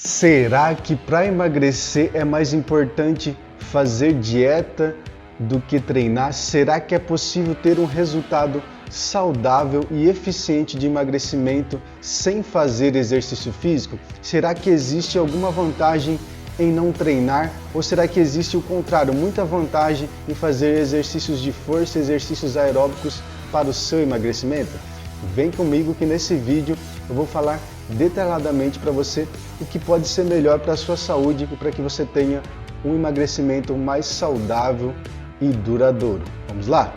Será que para emagrecer é mais importante fazer dieta do que treinar? Será que é possível ter um resultado saudável e eficiente de emagrecimento sem fazer exercício físico? Será que existe alguma vantagem em não treinar? Ou será que existe o contrário, muita vantagem em fazer exercícios de força, exercícios aeróbicos para o seu emagrecimento? Vem comigo que nesse vídeo eu vou falar detalhadamente para você o que pode ser melhor para a sua saúde e para que você tenha um emagrecimento mais saudável e duradouro. Vamos lá?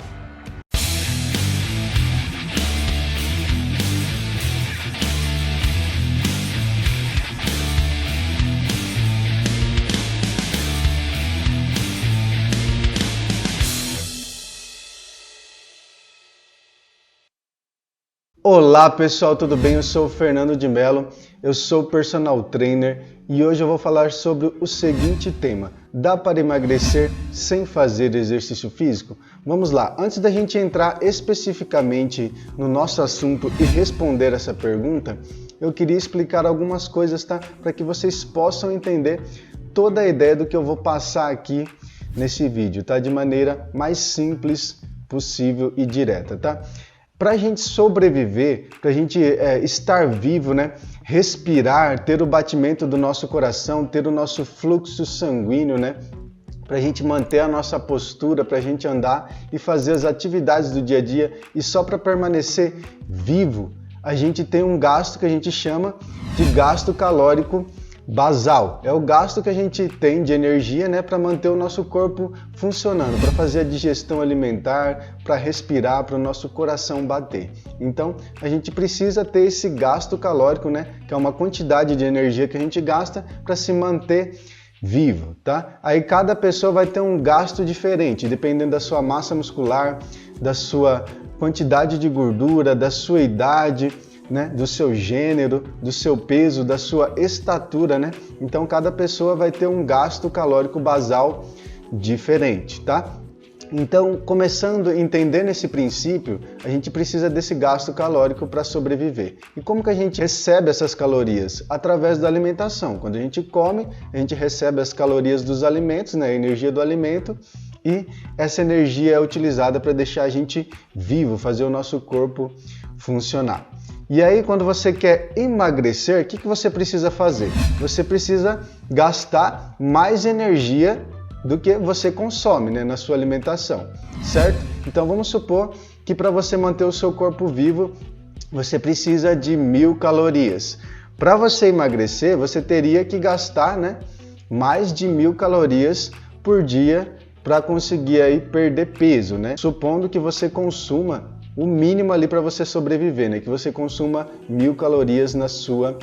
Olá pessoal, tudo bem? Eu sou o Fernando de Mello, eu sou personal trainer e hoje eu vou falar sobre o seguinte tema: dá para emagrecer sem fazer exercício físico? Vamos lá, antes da gente entrar especificamente no nosso assunto e responder essa pergunta, eu queria explicar algumas coisas, tá? Para que vocês possam entender toda a ideia do que eu vou passar aqui nesse vídeo, tá? De maneira mais simples possível e direta, tá? Para a gente sobreviver, para a gente estar vivo, né? Respirar, ter o batimento do nosso coração, ter o nosso fluxo sanguíneo, né? Para a gente manter a nossa postura, para a gente andar e fazer as atividades do dia a dia e só para permanecer vivo, a gente tem um gasto que a gente chama de gasto calórico basal. É o gasto que a gente tem de energia, né, para manter o nosso corpo funcionando, para fazer a digestão alimentar, para respirar, para o nosso coração bater. Então, a gente precisa ter esse gasto calórico, né, que é uma quantidade de energia que a gente gasta para se manter vivo, tá? Aí cada pessoa vai ter um gasto diferente, dependendo da sua massa muscular, da sua quantidade de gordura, da sua idade, né, do seu gênero, do seu peso, da sua estatura, né? Então cada pessoa vai ter um gasto calórico basal diferente, tá? Então, começando a entender esse princípio, a gente precisa desse gasto calórico para sobreviver. E como que a gente recebe essas calorias? Através da alimentação. Quando a gente come, a gente recebe as calorias dos alimentos, né, a energia do alimento, e essa energia é utilizada para deixar a gente vivo, fazer o nosso corpo funcionar. E aí, quando você quer emagrecer, o que você precisa fazer? Você precisa gastar mais energia do que você consome, né, na sua alimentação, certo? Então vamos supor que para você manter o seu corpo vivo, você precisa de 1000 calorias. Para você emagrecer, você teria que gastar, né, mais de 1000 calorias por dia para conseguir aí perder peso, né? Supondo que você consuma o mínimo ali para você sobreviver, né? Que você consuma 1000 calorias na sua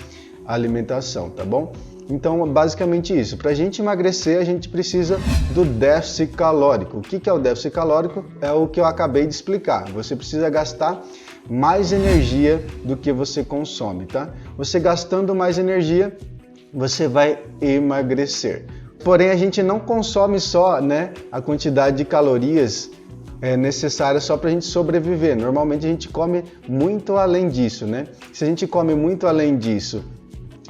alimentação, tá bom? Então, basicamente isso. Para a gente emagrecer, a gente precisa do déficit calórico. O que é o déficit calórico? É o que eu acabei de explicar. Você precisa gastar mais energia do que você consome, tá? Você gastando mais energia, você vai emagrecer. Porém, a gente não consome só, né, a quantidade de calorias necessária só para a gente sobreviver. Normalmente a gente come muito além disso, né? Se a gente come muito além disso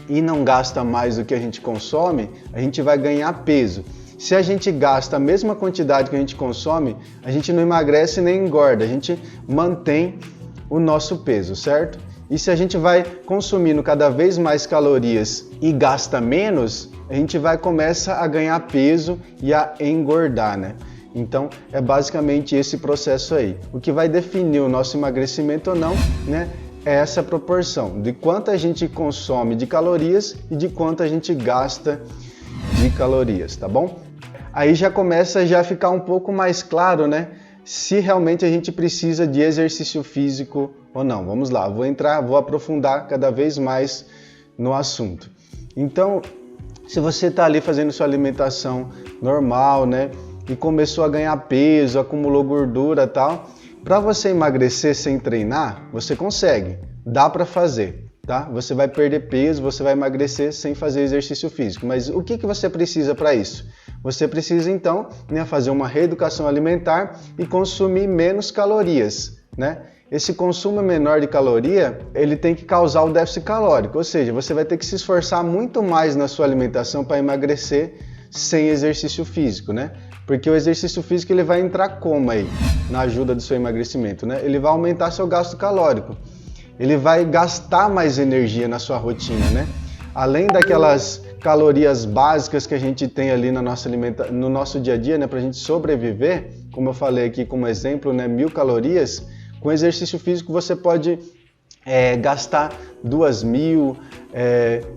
e não gasta mais do que a gente consome, a gente vai ganhar peso. Se a gente gasta a mesma quantidade que a gente consome, a gente não emagrece nem engorda, a gente mantém o nosso peso, certo? E se a gente vai consumindo cada vez mais calorias e gasta menos, a gente vai começar a ganhar peso e a engordar, né? Então, é basicamente esse processo aí. O que vai definir o nosso emagrecimento ou não, né, é essa proporção de quanto a gente consome de calorias e de quanto a gente gasta de calorias, tá bom? Aí já começa a ficar um pouco mais claro, né, se realmente a gente precisa de exercício físico ou não. Vamos lá, vou aprofundar cada vez mais no assunto. Então, se você está ali fazendo sua alimentação normal, né, e começou a ganhar peso, acumulou gordura e tal, para você emagrecer sem treinar, você consegue, dá para fazer, tá? Você vai perder peso, você vai emagrecer sem fazer exercício físico, mas o que você precisa para isso? Você precisa então, né, fazer uma reeducação alimentar e consumir menos calorias, né? esse consumo menor de caloria, ele tem que causar o déficit calórico, ou seja, você vai ter que se esforçar muito mais na sua alimentação para emagrecer sem exercício físico, né? Porque o exercício físico ele vai entrar como aí na ajuda do seu emagrecimento, né? Ele vai aumentar seu gasto calórico, ele vai gastar mais energia na sua rotina, né? Além daquelas calorias básicas que a gente tem ali na nossa no nosso dia a dia, né, para a gente sobreviver, como eu falei aqui como exemplo, né, 1000 calorias, com exercício físico você pode gastar 2000,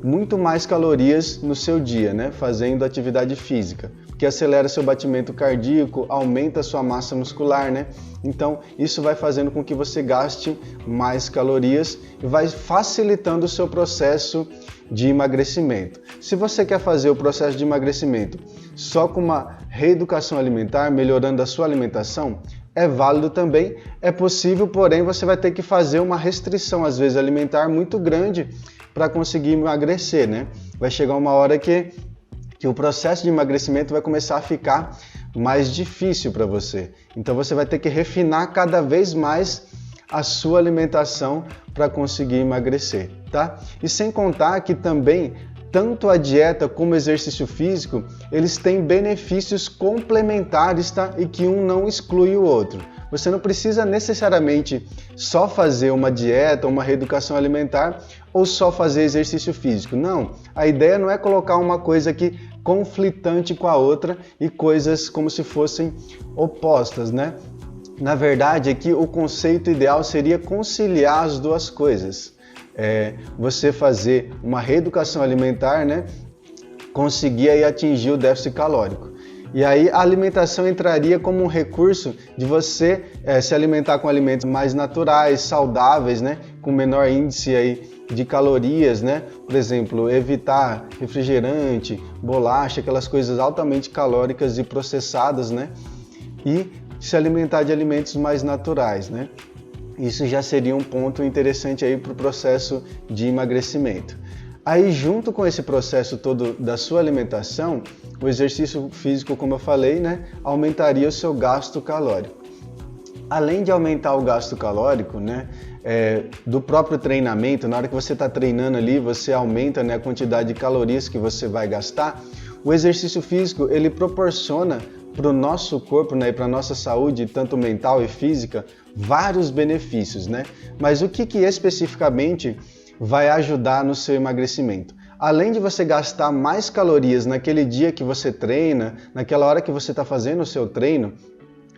muito mais calorias no seu dia, né, fazendo atividade física, que acelera seu batimento cardíaco, aumenta a sua massa muscular, né? Então isso vai fazendo com que você gaste mais calorias e vai facilitando o seu processo de emagrecimento. Se você quer fazer o processo de emagrecimento só com uma reeducação alimentar, melhorando a sua alimentação, é válido também, é possível, porém você vai ter que fazer uma restrição, às vezes alimentar, muito grande para conseguir emagrecer, né? Vai chegar uma hora que o processo de emagrecimento vai começar a ficar mais difícil para você. Então você vai ter que refinar cada vez mais a sua alimentação para conseguir emagrecer, tá? E sem contar que também tanto a dieta como o exercício físico, eles têm benefícios complementares, tá? E que um não exclui o outro. Você não precisa necessariamente só fazer uma dieta, uma reeducação alimentar ou só fazer exercício físico. Não, a ideia não é colocar uma coisa aqui conflitante com a outra e coisas como se fossem opostas, né? Na verdade, aqui o conceito ideal seria conciliar as duas coisas. Você fazer uma reeducação alimentar, né? Conseguir aí atingir o déficit calórico. E aí a alimentação entraria como um recurso de você se alimentar com alimentos mais naturais, saudáveis, né? Com menor índice aí de calorias, né? Por exemplo, evitar refrigerante, bolacha, aquelas coisas altamente calóricas e processadas, né? E se alimentar de alimentos mais naturais, né? Isso já seria um ponto interessante aí para o processo de emagrecimento. Aí, junto com esse processo todo da sua alimentação, o exercício físico, como eu falei, né, aumentaria o seu gasto calórico. Além de aumentar o gasto calórico, né, do próprio treinamento, na hora que você está treinando ali, você aumenta, né, a quantidade de calorias que você vai gastar. O exercício físico, ele proporciona para o nosso corpo, né, e para a nossa saúde, tanto mental e física, vários benefícios, né? Mas o que especificamente vai ajudar no seu emagrecimento? Além de você gastar mais calorias naquele dia que você treina, naquela hora que você está fazendo o seu treino,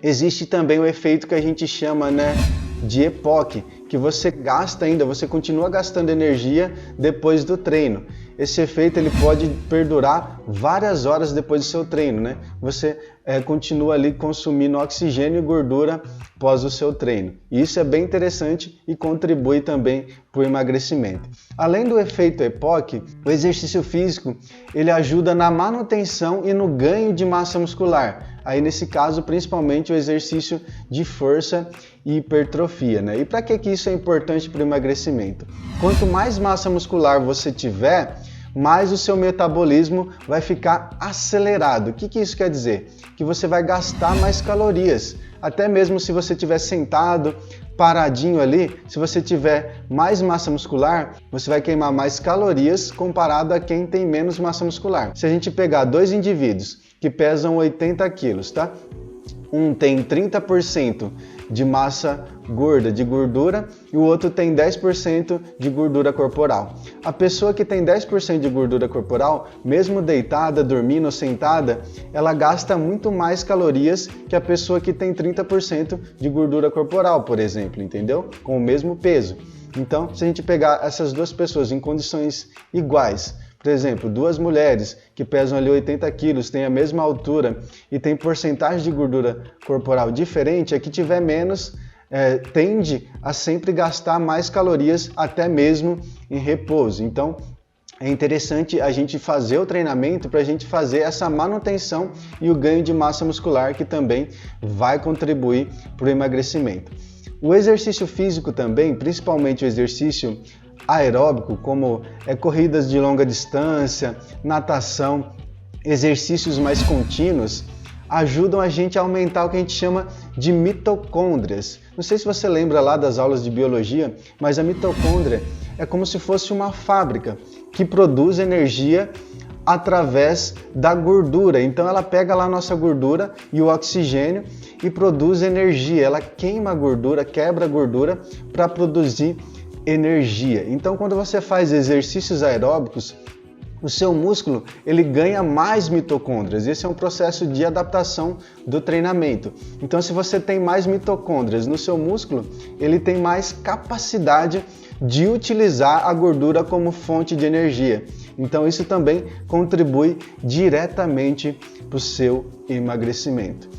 existe também o efeito que a gente chama, né, de EPOC, que você gasta ainda, você continua gastando energia depois do treino. Esse efeito ele pode perdurar várias horas depois do seu treino, né? Você continua ali consumindo oxigênio e gordura após o seu treino. E isso é bem interessante e contribui também para o emagrecimento. Além do efeito EPOC, o exercício físico ele ajuda na manutenção e no ganho de massa muscular. Aí nesse caso, principalmente o exercício de força e hipertrofia, né? E para que isso é importante para o emagrecimento? Quanto mais massa muscular você tiver, mais o seu metabolismo vai ficar acelerado. O que isso quer dizer? Que você vai gastar mais calorias. Até mesmo se você estiver sentado, paradinho ali, se você tiver mais massa muscular, você vai queimar mais calorias comparado a quem tem menos massa muscular. Se a gente pegar dois indivíduos que pesam 80 quilos, tá? Um tem 30% de massa gorda, de gordura, e o outro tem 10% de gordura corporal. A pessoa que tem 10% de gordura corporal, mesmo deitada, dormindo ou sentada, ela gasta muito mais calorias que a pessoa que tem 30% de gordura corporal, por exemplo, entendeu? Com o mesmo peso. Então, se a gente pegar essas duas pessoas em condições iguais, por exemplo, duas mulheres que pesam ali 80 quilos, têm a mesma altura e têm porcentagem de gordura corporal diferente, a que tiver menos tende a sempre gastar mais calorias, até mesmo em repouso. Então, é interessante a gente fazer o treinamento para a gente fazer essa manutenção e o ganho de massa muscular, que também vai contribuir para o emagrecimento. O exercício físico também, principalmente o exercício aeróbico, como corridas de longa distância, natação, exercícios mais contínuos, ajudam a gente a aumentar o que a gente chama de mitocôndrias. Não sei se você lembra lá das aulas de biologia, mas a mitocôndria é como se fosse uma fábrica que produz energia através da gordura. Então ela pega lá a nossa gordura e o oxigênio e produz energia. Ela queima a gordura, quebra a gordura para produzir energia. Então quando você faz exercícios aeróbicos, o seu músculo ele ganha mais mitocôndrias. Esse é um processo de adaptação do treinamento. Então se você tem mais mitocôndrias no seu músculo, ele tem mais capacidade de utilizar a gordura como fonte de energia. Então isso também contribui diretamente para o seu emagrecimento.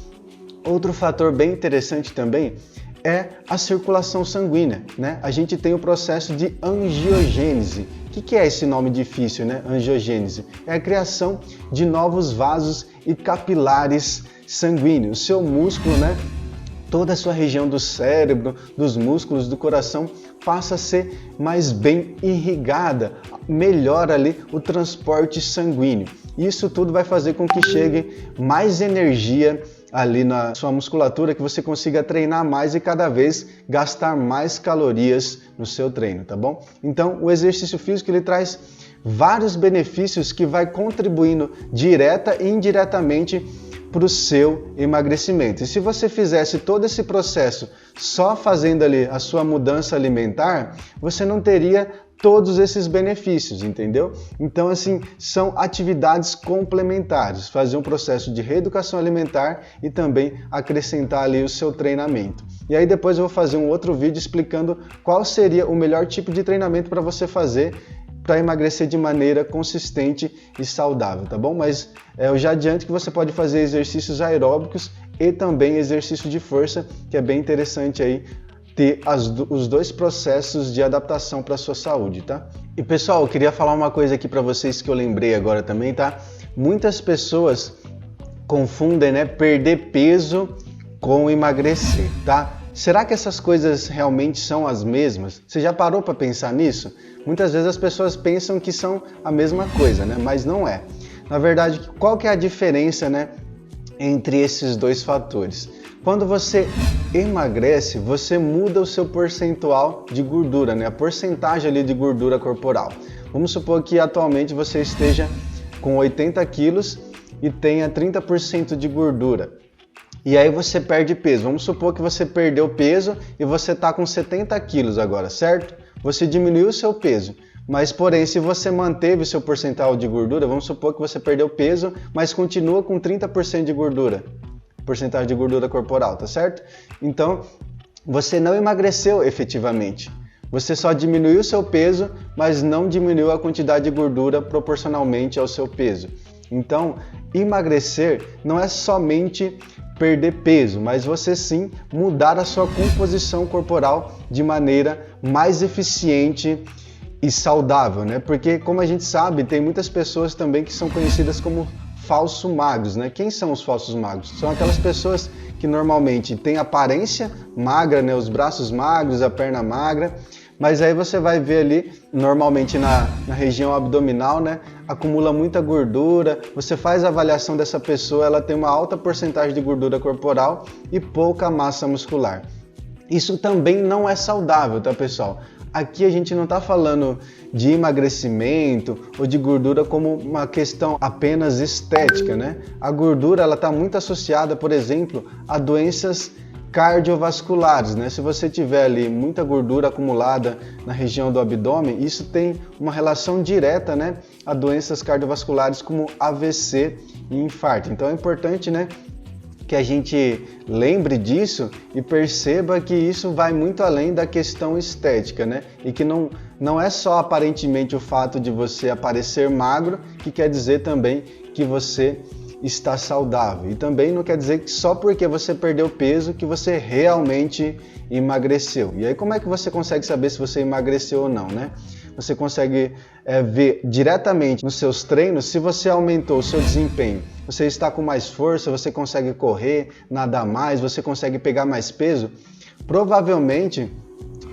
Outro fator bem interessante também é a circulação sanguínea, né? A gente tem o processo de angiogênese. O que é esse nome difícil, né? Angiogênese. É a criação de novos vasos e capilares sanguíneos. O seu músculo, né? Toda a sua região do cérebro, dos músculos, do coração passa a ser mais bem irrigada, melhora ali o transporte sanguíneo. Isso tudo vai fazer com que chegue mais energia ali na sua musculatura, que você consiga treinar mais e cada vez gastar mais calorias no seu treino, tá bom? Então, o exercício físico ele traz vários benefícios que vai contribuindo direta e indiretamente para o seu emagrecimento. E se você fizesse todo esse processo só fazendo ali a sua mudança alimentar, você não teria todos esses benefícios, entendeu? Então, assim, são atividades complementares, fazer um processo de reeducação alimentar e também acrescentar ali o seu treinamento. E aí depois eu vou fazer um outro vídeo explicando qual seria o melhor tipo de treinamento para você fazer para emagrecer de maneira consistente e saudável, tá bom? Mas eu já adianto que você pode fazer exercícios aeróbicos e também exercício de força, que é bem interessante aí ter os dois processos de adaptação para a sua saúde, tá? E pessoal, eu queria falar uma coisa aqui para vocês que eu lembrei agora também, tá? Muitas pessoas confundem, né, perder peso com emagrecer, tá? Será que essas coisas realmente são as mesmas? Você já parou para pensar nisso? Muitas vezes as pessoas pensam que são a mesma coisa, né? Mas não é. Na verdade, qual que é a diferença, né, entre esses dois fatores? Quando você emagrece, você muda o seu percentual de gordura, né? A porcentagem ali de gordura corporal. Vamos supor que atualmente você esteja com 80 quilos e tenha 30% de gordura. E aí você perde peso. Vamos supor que você perdeu peso e você está com 70 quilos agora, certo? Você diminuiu o seu peso. Mas, porém, se você manteve o seu percentual de gordura, vamos supor que você perdeu peso, mas continua com 30% de gordura. Porcentagem de gordura corporal, tá certo? Então, você não emagreceu efetivamente. Você só diminuiu o seu peso, mas não diminuiu a quantidade de gordura proporcionalmente ao seu peso. Então, emagrecer não é somente perder peso, mas você sim mudar a sua composição corporal de maneira mais eficiente e saudável, né? Porque, como a gente sabe, tem muitas pessoas também que são conhecidas como falsos magros, né? Quem são os falsos magros? São aquelas pessoas que normalmente têm aparência magra, né? Os braços magros, a perna magra, mas aí você vai ver ali, normalmente na região abdominal, né? Acumula muita gordura, você faz a avaliação dessa pessoa, ela tem uma alta porcentagem de gordura corporal e pouca massa muscular. Isso também não é saudável, tá, pessoal? Aqui a gente não está falando de emagrecimento ou de gordura como uma questão apenas estética, né? A gordura ela está muito associada, por exemplo, a doenças cardiovasculares, né? Se você tiver ali muita gordura acumulada na região do abdômen, isso tem uma relação direta, né, a doenças cardiovasculares como AVC e infarto. Então é importante, né, que a gente lembre disso e perceba que isso vai muito além da questão estética, né? E que não é só aparentemente o fato de você aparecer magro que quer dizer também que você está saudável. E também não quer dizer que só porque você perdeu peso que você realmente emagreceu. E aí como é que você consegue saber se você emagreceu ou não, né? Você consegue ver diretamente nos seus treinos se você aumentou o seu desempenho. Você está com mais força, você consegue correr, nadar mais, você consegue pegar mais peso. Provavelmente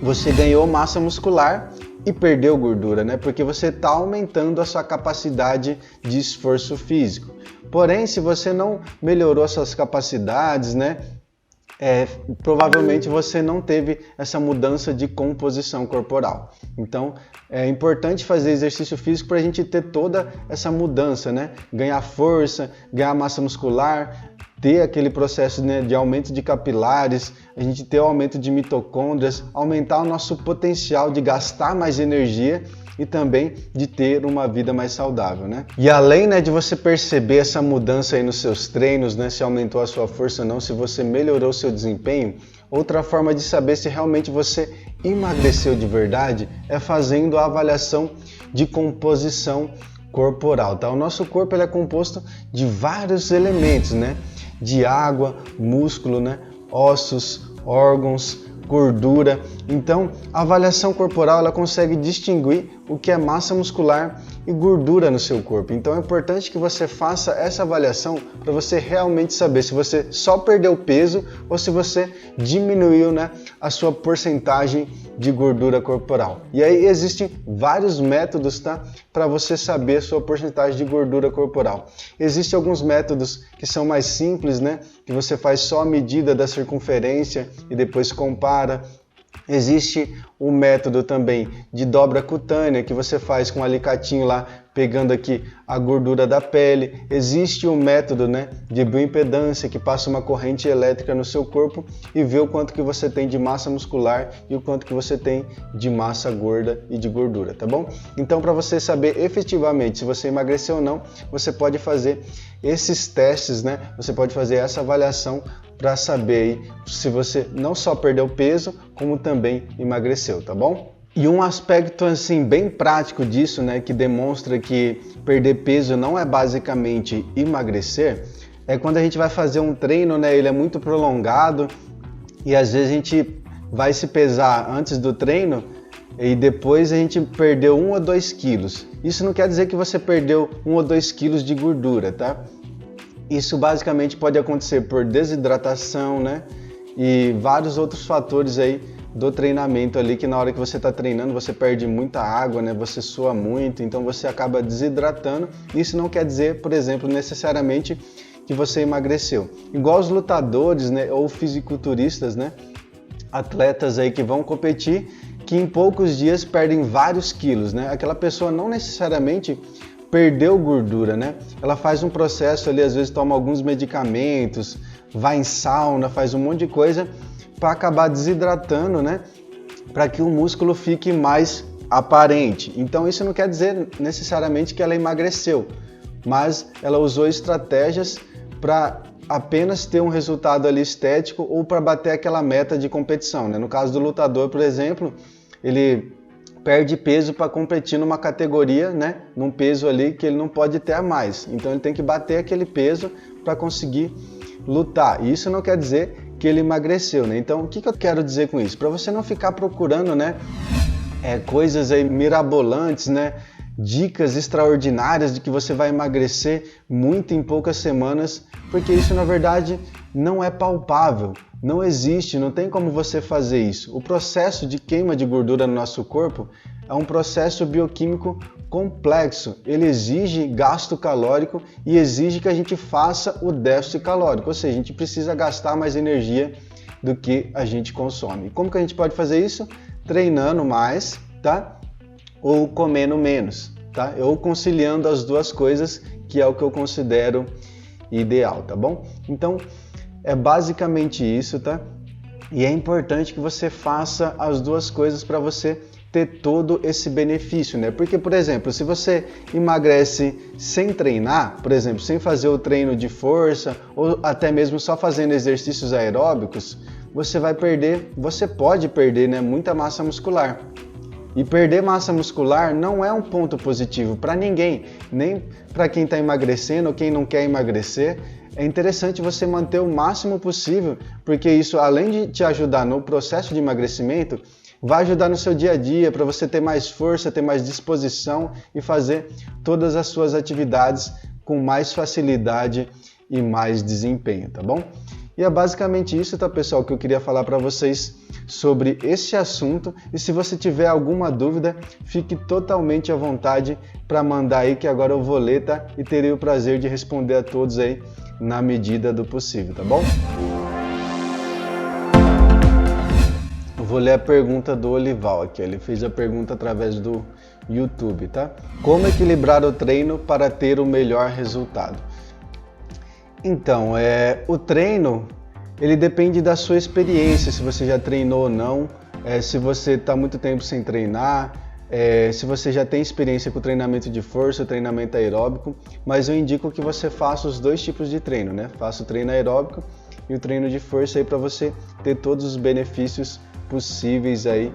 você ganhou massa muscular e perdeu gordura, né? Porque você está aumentando a sua capacidade de esforço físico. Porém, se você não melhorou suas capacidades, né? Provavelmente você não teve essa mudança de composição corporal. Então, é importante fazer exercício físico para a gente ter toda essa mudança, né? Ganhar força, ganhar massa muscular, ter aquele processo, né, de aumento de capilares, a gente ter o aumento de mitocôndrias, aumentar o nosso potencial de gastar mais energia e também de ter uma vida mais saudável, né? E além, né, de você perceber essa mudança aí nos seus treinos, né, se aumentou a sua força ou não, se você melhorou o seu desempenho, outra forma de saber se realmente você emagreceu de verdade é fazendo a avaliação de composição corporal, tá? O nosso corpo ele é composto de vários elementos, né? De água, músculo, né? Ossos, órgãos, gordura. Então, a avaliação corporal ela consegue distinguir o que é massa muscular e gordura no seu corpo. Então, é importante que você faça essa avaliação para você realmente saber se você só perdeu peso ou se você diminuiu, né, a sua porcentagem de gordura corporal. E aí existem vários métodos, tá, para você saber a sua porcentagem de gordura corporal. Existem alguns métodos que são mais simples, né, que você faz só a medida da circunferência e depois compara. Existe o método também de dobra cutânea, que você faz com um alicatinho lá, pegando aqui a gordura da pele. Existe o método, né, de bioimpedância, que passa uma corrente elétrica no seu corpo e vê o quanto que você tem de massa muscular e o quanto que você tem de massa gorda e de gordura, tá bom? Então, para você saber efetivamente se você emagreceu ou não, você pode fazer esses testes, né? Você pode fazer essa avaliação para saber aí se você não só perdeu peso, como também emagreceu, tá bom? E um aspecto assim bem prático disso, né, que demonstra que perder peso não é basicamente emagrecer, é quando a gente vai fazer um treino, né, ele é muito prolongado e às vezes a gente vai se pesar antes do treino e depois a gente perdeu 1 ou 2 quilos. Isso não quer dizer que você perdeu 1 ou 2 quilos de gordura, tá? Isso basicamente pode acontecer por desidratação, né? E vários outros fatores aí do treinamento ali, que na hora que você está treinando você perde muita água, né? Você sua muito, então você acaba desidratando. Isso não quer dizer, por exemplo, necessariamente que você emagreceu. Igual os lutadores, né? Ou fisiculturistas, né? Atletas aí que vão competir, que em poucos dias perdem vários quilos, né? Aquela pessoa não necessariamente perdeu gordura, né? Ela faz um processo ali, às vezes toma alguns medicamentos, vai em sauna, faz um monte de coisa para acabar desidratando, né? Para que o músculo fique mais aparente. Então isso não quer dizer necessariamente que ela emagreceu, mas ela usou estratégias para apenas ter um resultado ali estético ou para bater aquela meta de competição, né? No caso do lutador, por exemplo, ele perde peso para competir numa categoria, né, num peso ali que ele não pode ter a mais. Então ele tem que bater aquele peso para conseguir lutar. E isso não quer dizer que ele emagreceu, né? Então o que eu quero dizer com isso? Para você não ficar procurando, né, coisas aí mirabolantes, né, dicas extraordinárias de que você vai emagrecer muito em poucas semanas, porque isso na verdade não é palpável. Não existe, não tem como você fazer isso. O processo de queima de gordura no nosso corpo é um processo bioquímico complexo. Ele exige gasto calórico e exige que a gente faça o déficit calórico, ou seja, a gente precisa gastar mais energia do que a gente consome. Como que a gente pode fazer isso? Treinando mais, tá? Ou comendo menos, tá? Ou conciliando as duas coisas, que é o que eu considero ideal, tá bom? Então, é basicamente isso, tá? E é importante que você faça as duas coisas para você ter todo esse benefício, né? Porque, por exemplo, se você emagrece sem treinar, por exemplo, sem fazer o treino de força ou até mesmo só fazendo exercícios aeróbicos, você pode perder, né, muita massa muscular. E perder massa muscular não é um ponto positivo para ninguém, nem para quem está emagrecendo ou quem não quer emagrecer. É interessante você manter o máximo possível, porque isso, além de te ajudar no processo de emagrecimento, vai ajudar no seu dia a dia para você ter mais força, ter mais disposição e fazer todas as suas atividades com mais facilidade e mais desempenho, tá bom? E é basicamente isso, tá, pessoal, que eu queria falar para vocês sobre esse assunto. E se você tiver alguma dúvida, fique totalmente à vontade para mandar aí, que agora eu vou ler, tá? E terei o prazer de responder a todos aí na medida do possível, tá bom? Eu vou ler a pergunta do Olival aqui. Ele fez a pergunta através do YouTube, tá? Como equilibrar o treino para ter o melhor resultado? Então, o treino, ele depende da sua experiência, se você já treinou ou não, se você está muito tempo sem treinar, se você já tem experiência com treinamento de força, treinamento aeróbico, mas eu indico que você faça os dois tipos de treino, né? Faça o treino aeróbico e o treino de força aí para você ter todos os benefícios possíveis aí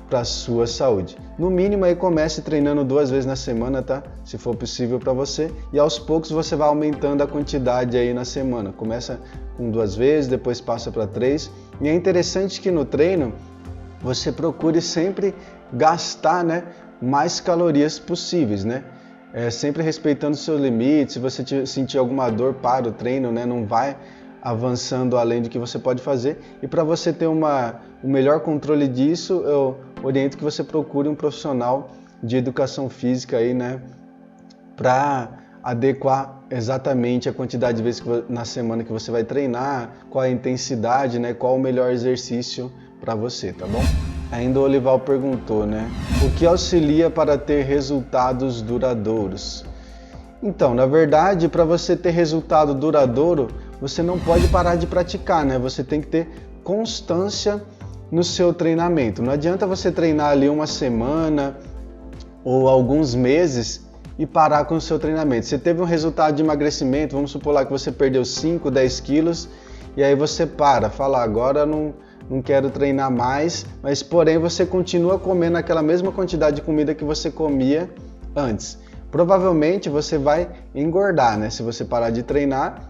para a sua saúde. No mínimo aí comece treinando 2 vezes na semana, tá? Se for possível para você, e aos poucos você vai aumentando a quantidade aí na semana. Começa com 2 vezes, depois passa para 3. E é interessante que no treino você procure sempre gastar, né, mais calorias possíveis, né? Sempre respeitando os seus limites. Se você sentir alguma dor, para o treino, né? Não vai avançando além do que você pode fazer. E para você ter um melhor controle disso, eu oriento que você procure um profissional de educação física aí, né, para adequar exatamente a quantidade de vezes na semana que você vai treinar, qual a intensidade, né, qual o melhor exercício para você, tá bom? Ainda o Olival perguntou, né, o que auxilia para ter resultados duradouros? Então, na verdade, para você ter resultado duradouro, você não pode parar de praticar, né? Você tem que ter constância no seu treinamento. Não adianta você treinar ali uma semana ou alguns meses e parar com o seu treinamento. Você teve um resultado de emagrecimento, vamos supor lá que você perdeu 5, 10 quilos, e aí você fala, agora não quero treinar mais, mas porém você continua comendo aquela mesma quantidade de comida que você comia antes. Provavelmente você vai engordar, né? Se você parar de treinar,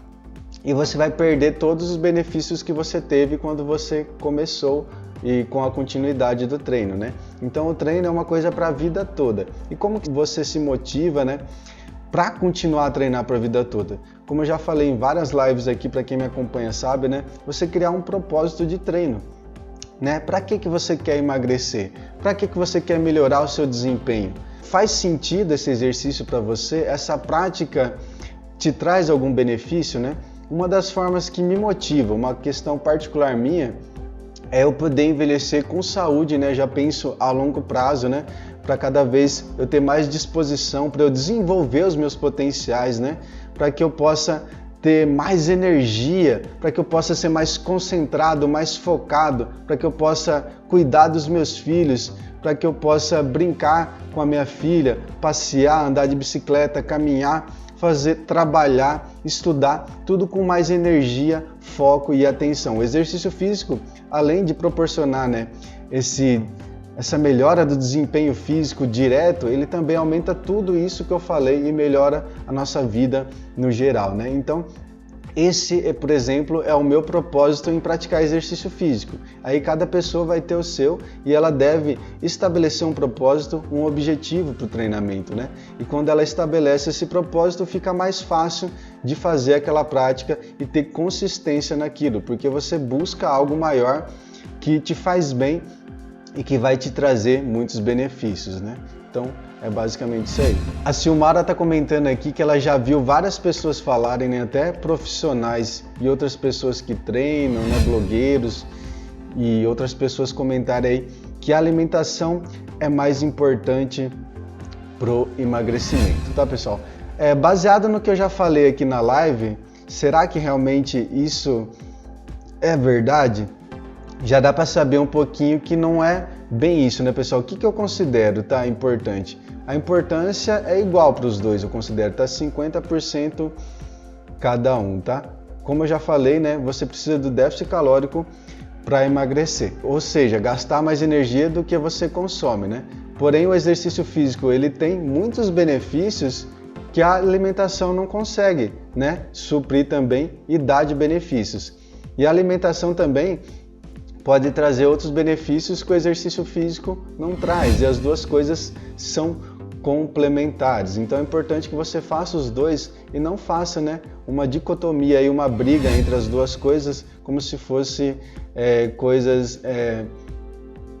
e você vai perder todos os benefícios que você teve quando você começou e com a continuidade do treino, né? Então o treino é uma coisa para a vida toda. E como que você se motiva, né, para continuar a treinar para a vida toda? Como eu já falei em várias lives aqui, para quem me acompanha sabe, né? Você criar um propósito de treino, né? Para que você quer emagrecer? Para que você quer melhorar o seu desempenho? Faz sentido esse exercício para você? Essa prática te traz algum benefício, né? Uma das formas que me motiva, uma questão particular minha, é eu poder envelhecer com saúde, né? Já penso a longo prazo, né? Para cada vez eu ter mais disposição, para eu desenvolver os meus potenciais, né? Para que eu possa ter mais energia, para que eu possa ser mais concentrado, mais focado, para que eu possa cuidar dos meus filhos, para que eu possa brincar com a minha filha, passear, andar de bicicleta, caminhar, trabalhar, estudar, tudo com mais energia, foco e atenção. O exercício físico, além de proporcionar, né, essa melhora do desempenho físico direto, ele também aumenta tudo isso que eu falei e melhora a nossa vida no geral, né? Então, esse, por exemplo, é o meu propósito em praticar exercício físico. Aí cada pessoa vai ter o seu e ela deve estabelecer um propósito, um objetivo para o treinamento, né? E quando ela estabelece esse propósito, fica mais fácil de fazer aquela prática e ter consistência naquilo, porque você busca algo maior que te faz bem e que vai te trazer muitos benefícios, né? Então, é basicamente isso aí. A Silmara está comentando aqui que ela já viu várias pessoas falarem, né, até profissionais e outras pessoas que treinam, né, blogueiros e outras pessoas comentarem aí que a alimentação é mais importante pro emagrecimento, tá, pessoal? Baseado no que eu já falei aqui na live, será que realmente isso é verdade? Já dá para saber um pouquinho que não é bem isso, né, pessoal? O que eu considero, tá, importante? A importância é igual para os dois, eu considero, tá? 50% cada um, tá? Como eu já falei, né, você precisa do déficit calórico para emagrecer, ou seja, gastar mais energia do que você consome, né? Porém, o exercício físico, ele tem muitos benefícios que a alimentação não consegue, né, suprir também e dar de benefícios. E a alimentação também pode trazer outros benefícios que o exercício físico não traz, e as duas coisas são complementares. Então é importante que você faça os dois e não faça, né, uma dicotomia e uma briga entre as duas coisas, como se fosse coisas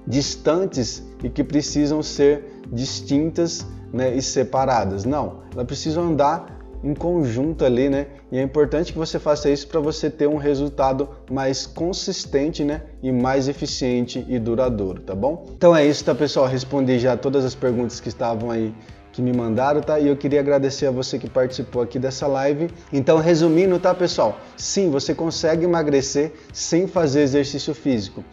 distantes e que precisam ser distintas, né, e separadas. Não, elas precisam andar em conjunto ali, né? E é importante que você faça isso para você ter um resultado mais consistente, né? E mais eficiente e duradouro, tá bom? Então é isso, tá, pessoal? Respondi já todas as perguntas que estavam aí, que me mandaram, tá? E eu queria agradecer a você que participou aqui dessa live. Então, resumindo, tá, pessoal? Sim, você consegue emagrecer sem fazer exercício físico.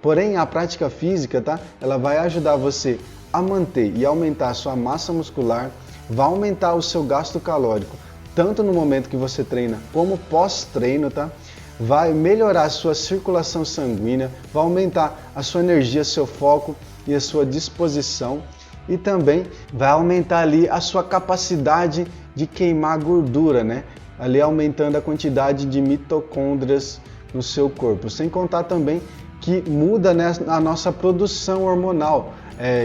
Porém, a prática física, tá? Ela vai ajudar você a manter e aumentar a sua massa muscular, vai aumentar o seu gasto calórico, tanto no momento que você treina como pós-treino, tá? Vai melhorar a sua circulação sanguínea, vai aumentar a sua energia, seu foco e a sua disposição, e também vai aumentar ali a sua capacidade de queimar gordura, né? Ali aumentando a quantidade de mitocôndrias no seu corpo, sem contar também que muda, né, a nossa produção hormonal.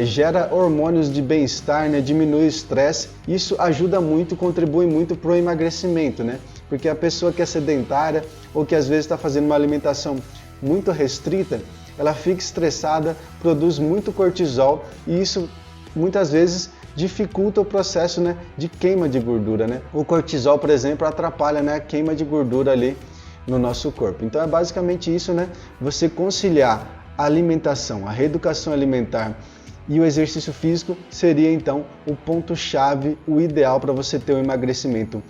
Gera hormônios de bem-estar, né? Diminui o estresse. Isso ajuda muito, contribui muito para o emagrecimento, né? Porque a pessoa que é sedentária ou que às vezes está fazendo uma alimentação muito restrita, ela fica estressada, produz muito cortisol e isso muitas vezes dificulta o processo, né, de queima de gordura, né? O cortisol, por exemplo, atrapalha, né, a queima de gordura ali no nosso corpo. Então é basicamente isso, né? Você conciliar a alimentação, a reeducação alimentar e o exercício físico seria então o ponto-chave, o ideal para você ter um emagrecimento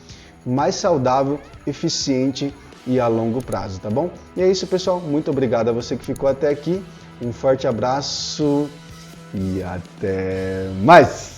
mais saudável, eficiente e a longo prazo, tá bom? E é isso, pessoal. Muito obrigado a você que ficou até aqui. Um forte abraço e até mais!